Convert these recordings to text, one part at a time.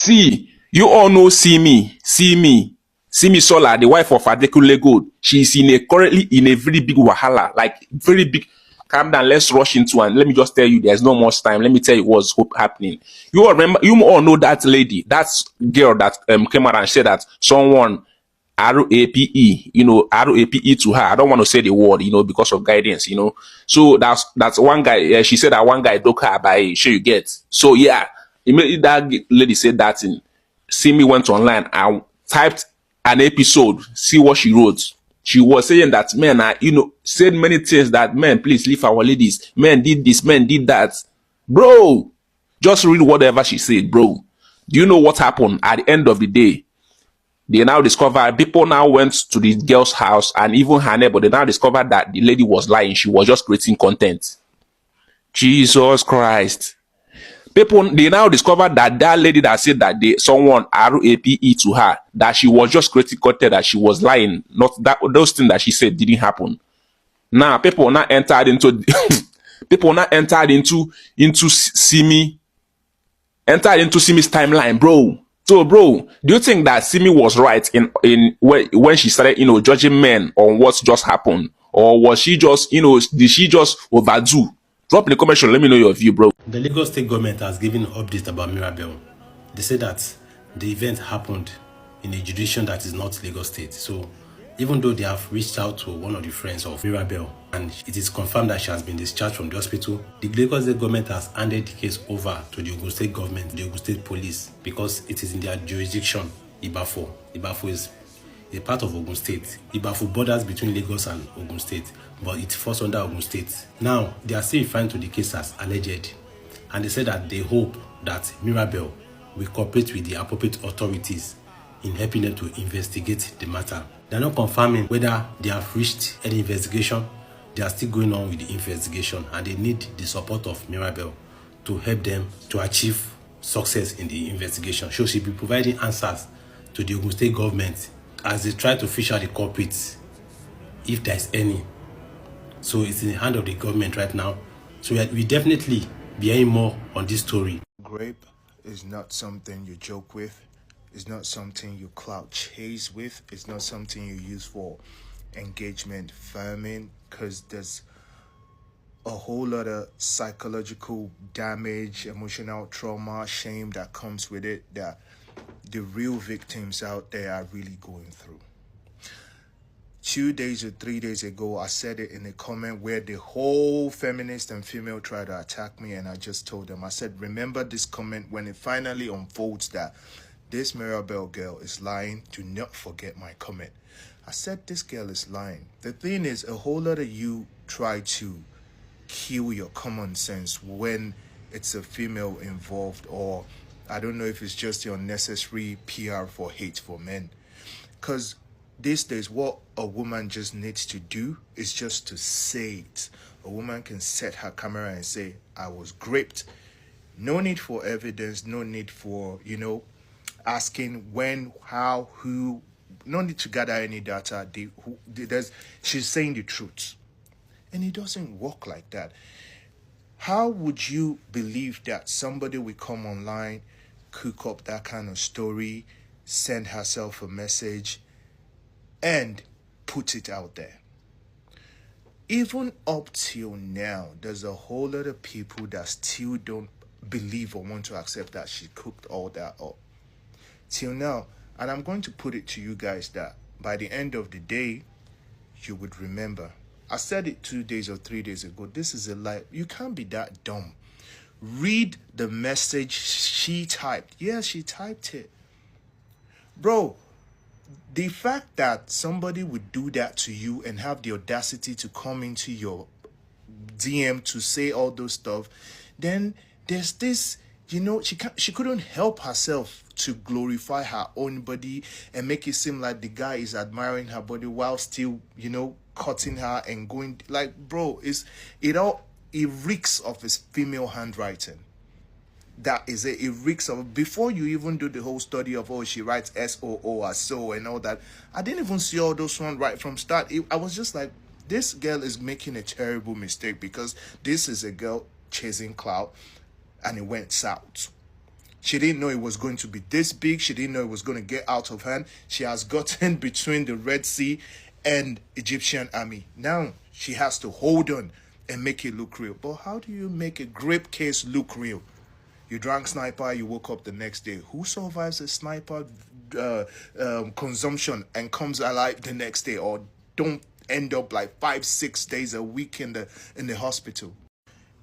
See, you all know simi Sola, the wife of Adekunle Gold. She's currently in a very big wahala, like very big. Calm down, let's rush into, and let me just tell you, there's no much time. Let me tell you what's happening. You all remember, you all know that lady, that girl that came out and said that someone RAPE, RAPE to her. I don't want to say the word, because of guidance, So that's one guy. She said that one guy took her by sure you get. So yeah, immediately that lady said that in. Simi went online and typed an episode. See what she wrote. She was saying that men are, said many things that men, please leave our ladies. Men did this, men did that. Bro, just read whatever she said, bro. Do you know what happened at the end of the day? They now discovered, people now went to the girl's house and even her neighbor, they now discovered that the lady was lying. She was just creating content. Jesus Christ. People, they now discovered that that lady that said that someone RAPE to her, that she was just creating content, that she was lying. Not that those things that she said didn't happen. Now, people now entered into people now entered into Simi's timeline, bro. So, bro, do you think that Simi was right in when she started, judging men on what just happened, or was she just, did she just overdo? Drop in the comment section. Let me know your view, bro. The Lagos State government has given an update about Mirabel. They say that the event happened in a jurisdiction that is not Lagos State. So, even though they have reached out to one of the friends of Mirabel and it is confirmed that she has been discharged from the hospital, the Lagos State government has handed the case over to the Ogun State government, the Ogun State police, because it is in their jurisdiction, Ibafo. Ibafo is a part of Ogun State. Ibafo borders between Lagos and Ogun State, but it falls under Ogun State. Now, they are still referring to the case as alleged, and they say that they hope that Mirabel will cooperate with the appropriate authorities in helping them to investigate the matter. They are not confirming whether they have reached any investigation. They are still going on with the investigation, and they need the support of Mirabel to help them to achieve success in the investigation. So she'll be providing answers to the Ogun State government as they try to fish out the culprits, if there's any. So it's in the hand of the government right now. So we definitely be hearing more on this story. Grape is not something you joke with. It's not something you clout chase with. It's not something you use for engagement farming, because there's a whole lot of psychological damage, emotional trauma, shame that comes with it that the real victims out there are really going through. 2 days or 3 days ago, I said it in a comment where the whole feminist and female tried to attack me, and I just told them, I said, remember this comment when it finally unfolds that this Mirabel girl is lying. Do not forget my comment. I said this girl is lying. The thing is, a whole lot of you try to kill your common sense when it's a female involved, or I don't know if it's just your necessary PR for hate for men. Because these days, what a woman just needs to do is just to say it. A woman can set her camera and say, I was raped. No need for evidence, no need for, asking when, how, who. No need to gather any data. She's saying the truth. And it doesn't work like that. How would you believe that somebody will come online, cook up that kind of story, send herself a message, and put it out there? Even up till now, there's a whole lot of people that still don't believe or want to accept that she cooked all that up. Till now, and I'm going to put it to you guys that by the end of the day, you would remember. I said it 2 days or 3 days ago. This is a lie. You can't be that dumb. Read the message she typed. Yes, she typed it. Bro, the fact that somebody would do that to you and have the audacity to come into your DM to say all those stuff, then there's this, she couldn't help herself to glorify her own body and make it seem like the guy is admiring her body while still, cutting her and going like, bro, it reeks of his female handwriting. That is it. It reeks of, before you even do the whole study of, she writes SOO as so and all that. I didn't even see all those ones right from start. I was just like, this girl is making a terrible mistake, because this is a girl chasing clout and it went south. She didn't know it was going to be this big. She didn't know it was going to get out of hand. She has gotten between the Red Sea and Egyptian army. Now she has to hold on and make it look real. But how do you make a grape case look real? You drank sniper, you woke up the next day. Who survives a sniper consumption and comes alive the next day, or don't end up like 5-6 days a week in the hospital?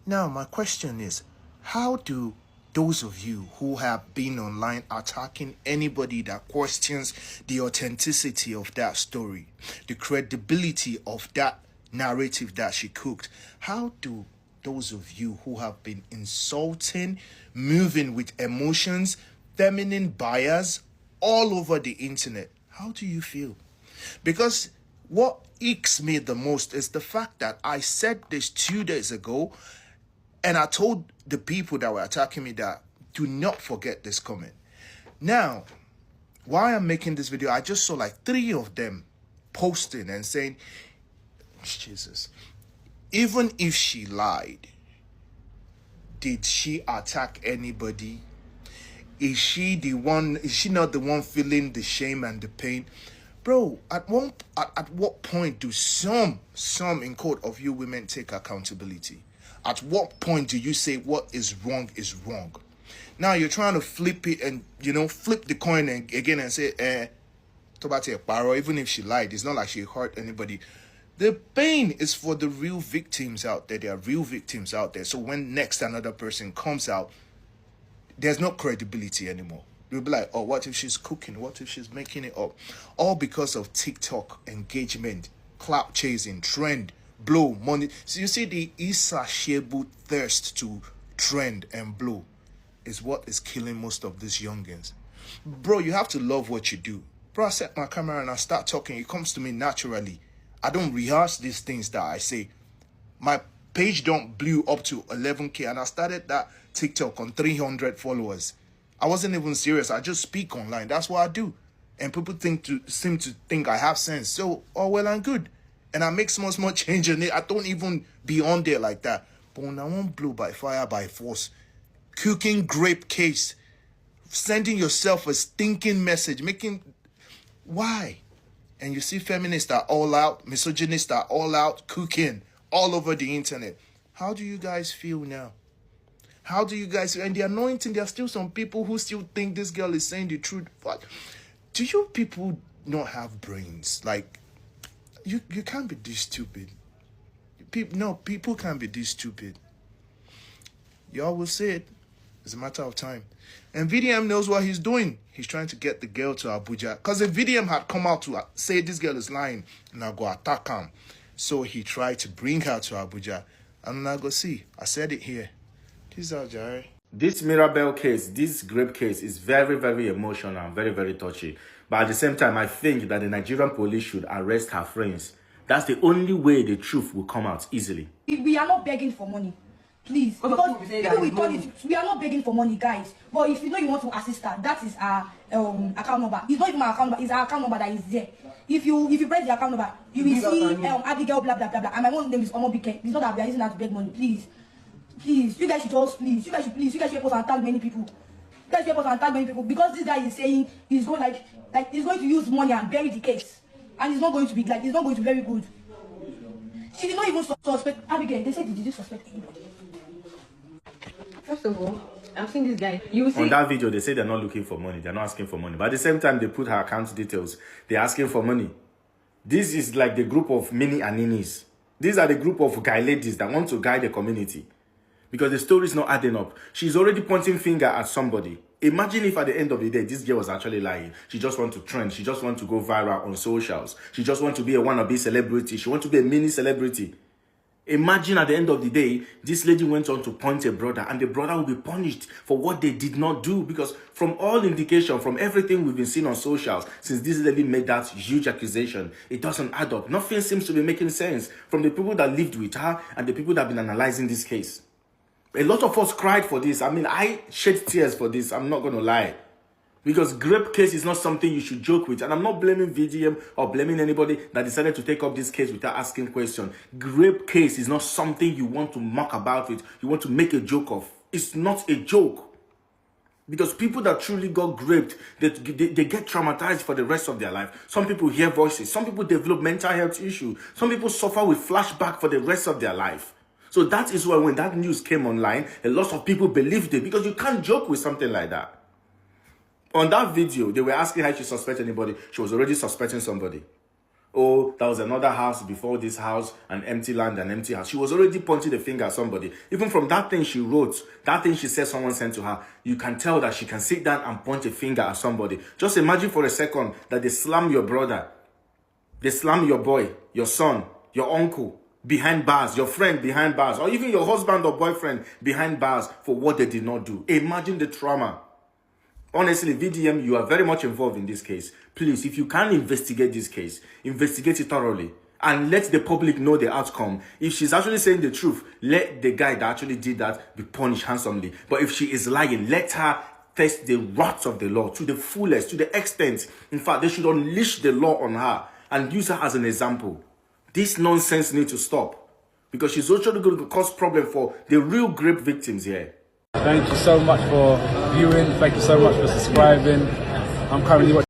Now my question is, how do those of you who have been online attacking anybody that questions the authenticity of that story, the credibility of that narrative that she cooked, how do those of you who have been insulting, moving with emotions, feminine bias all over the internet, how do you feel? Because what icks me the most is the fact that I said this 2 days ago, and I told the people that were attacking me that do not forget this comment. Now, while I'm making this video, I just saw like 3 of them posting and saying, Jesus, even if she lied, did she attack anybody? Is she not the one feeling the shame and the pain? Bro, at what point do some in quote of you women take accountability? At what point do you say what is wrong is wrong? Now you're trying to flip it and, flip the coin again and say, even if she lied, it's not like she hurt anybody. The pain is for the real victims out there. There are real victims out there. So when next another person comes out, there's no credibility anymore. You'll be like, oh, what if she's cooking? What if she's making it up? All because of TikTok engagement, clout chasing, trend, blow, money. So you see, the insatiable thirst to trend and blow is what is killing most of these youngins. Bro, you have to love what you do. Bro, I set my camera and I start talking. It comes to me naturally. I don't rehearse these things that I say. My page don't blew up to 11K, and I started that TikTok on 300 followers. I wasn't even serious. I just speak online. That's what I do. And people seem to think I have sense. So, oh well and good. And I make small change in it. I don't even be on there like that. But when I want blow by fire, by force, cooking grape case, sending yourself a stinking message, why? And you see feminists are all out, misogynists are all out, cooking all over the internet. How do you guys feel now? How do you guys feel? And the anointing, there are still some people who still think this girl is saying the truth. What? Do you people not have brains? Like, you can't be this stupid. People can't be this stupid. Y'all will see it. It's a matter of time. And VDM knows what he's doing. He's trying to get the girl to Abuja. Because if VDM had come out to say this girl is lying, and I go attack him. So he tried to bring her to Abuja. And I go see. I said it here. Peace out, Jerry. This Mirabel case, this grape case is very, very emotional and very, very touchy. But at the same time, I think that the Nigerian police should arrest her friends. That's the only way the truth will come out easily. We are not begging for money. Please, because people will tell you, we are not begging for money, guys. But if you know you want to assist her, that is our account number. It's not even our account number, it's our account number that is there. If you press the account number, you will see Abigail blah blah blah blah. And my own name is Omobike. It's not that we are using that to beg money. Please, you guys should just you guys should help us and tag many people. You guys help us and tag many people, because this guy is saying he's going he's going to use money and bury the case, and it's not going to be it's not going to be very good. She did not even suspect Abigail. They said, did you suspect anybody? First of all, I'm seeing this guy. You see, on that video, they say they're not looking for money. They're not asking for money. But at the same time, they put her account details. They're asking for money. This is like the group of mini aninis. These are the group of guy ladies that want to guide the community. Because the story is not adding up. She's already pointing finger at somebody. Imagine if at the end of the day, this girl was actually lying. She just wants to trend. She just wants to go viral on socials. She just wants to be a wannabe celebrity. She wants to be a mini celebrity. Imagine at the end of the day, this lady went on to point a brother, and the brother will be punished for what they did not do. Because from all indication, from everything we've been seeing on socials, since this lady made that huge accusation, it doesn't add up. Nothing seems to be making sense from the people that lived with her and the people that have been analyzing this case. A lot of us cried for this. I mean, I shed tears for this. I'm not going to lie. Because grape case is not something you should joke with. And I'm not blaming VDM or blaming anybody that decided to take up this case without asking questions. Grape case is not something you want to mock about with. You want to make a joke of. It's not a joke. Because people that truly got raped, they get traumatized for the rest of their life. Some people hear voices. Some people develop mental health issues. Some people suffer with flashback for the rest of their life. So that is why when that news came online, a lot of people believed it, because you can't joke with something like that. On that video, they were asking how she suspects anybody. She was already suspecting somebody. Oh, that was another house before this house, an empty land, an empty house. She was already pointing the finger at somebody. Even from that thing she wrote, that thing she said someone sent to her, you can tell that she can sit down and point a finger at somebody. Just imagine for a second that they slam your brother, they slam your boy, your son, your uncle behind bars, your friend behind bars, or even your husband or boyfriend behind bars for what they did not do. Imagine the trauma. Honestly, VDM, you are very much involved in this case. Please, if you can investigate this case, investigate it thoroughly and let the public know the outcome. If she's actually saying the truth, let the guy that actually did that be punished handsomely. But if she is lying, let her face the wrath of the law to the fullest, to the extent. In fact, they should unleash the law on her and use her as an example. This nonsense needs to stop, because she's also going to cause problem for the real rape victims here. Thank you so much for viewing. Thank you so much for subscribing. I'm currently watching